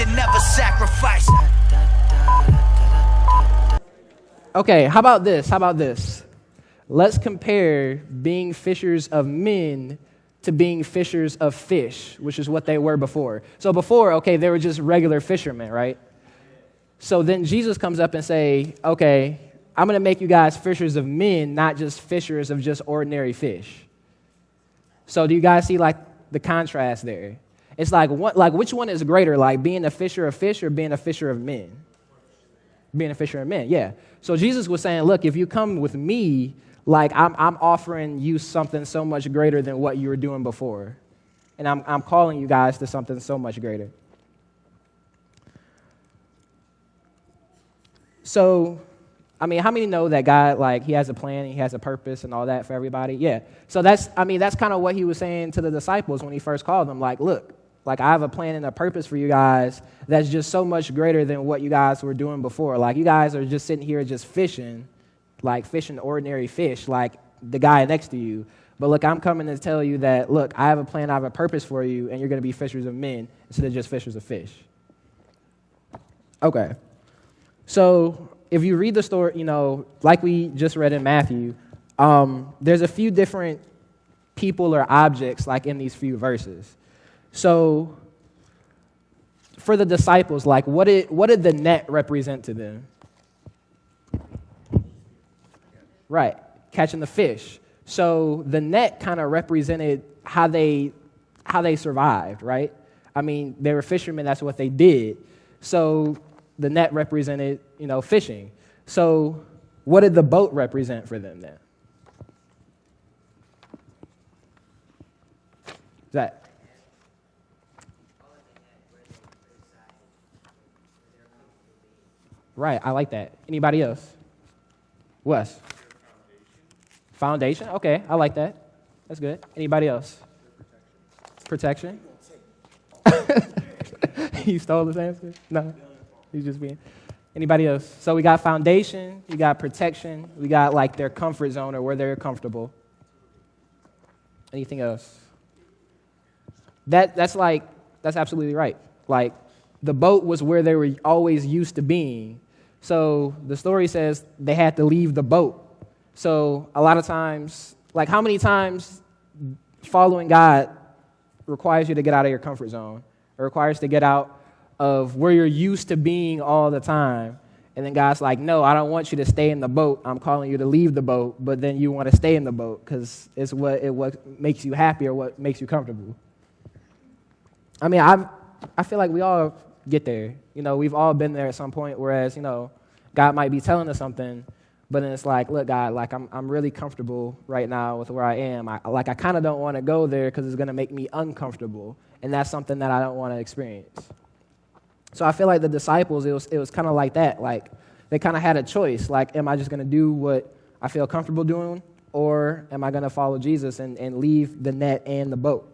should never sacrifice. Okay, how about this? Let's compare being fishers of men to being fishers of fish, which is what they were before. So before, okay, they were just regular fishermen, right? So then Jesus comes up and say, okay, I'm going to make you guys fishers of men, not just fishers of just ordinary fish. So do you guys see like the contrast there? It's like which one is greater, like being a fisher of fish or being a fisher of men? Being a fisher of men, yeah. So Jesus was saying, look, if you come with me, like I'm offering you something so much greater than what you were doing before. And I'm calling you guys to something so much greater. So, I mean, how many know that God, like, he has a plan, he has a purpose and all that for everybody? Yeah. So that's kind of what he was saying to the disciples when he first called them. Like, look, like, I have a plan and a purpose for you guys that's just so much greater than what you guys were doing before. Like, you guys are just sitting here just fishing, like fishing ordinary fish, like the guy next to you. But look, I'm coming to tell you that, look, I have a plan, I have a purpose for you, and you're going to be fishers of men instead of just fishers of fish. Okay. So if you read the story, you know, like we just read in Matthew, there's a few different people or objects like in these few verses. So for the disciples, like what did the net represent to them? Right, catching the fish. So the net kind of represented how they survived, right? I mean, they were fishermen, that's what they did. So the net represented, you know, fishing. So what did the boat represent for them then? That. Right, I like that. Anybody else? Wes? Foundation? Okay, I like that. That's good. Anybody else? Protection? You stole his answer? No, he's just being. Anybody else? So we got foundation, we got protection, we got like their comfort zone or where they're comfortable. Anything else? That's absolutely right. Like the boat was where they were always used to being. So the story says they had to leave the boat. So a lot of times, like how many times following God requires you to get out of your comfort zone? It requires to get out of where you're used to being all the time. And then God's like, no, I don't want you to stay in the boat. I'm calling you to leave the boat, but then you want to stay in the boat because it's what makes you happy or what makes you comfortable. I mean, I feel like we all get there. You know, we've all been there at some point, whereas, you know, God might be telling us something, but then it's like, look, God, like I'm really comfortable right now with where I am. I kind of don't want to go there because it's going to make me uncomfortable, and that's something that I don't want to experience. So I feel like the disciples, it was kind of like that. Like they kind of had a choice. Like, am I just going to do what I feel comfortable doing, or am I going to follow Jesus and leave the net and the boat?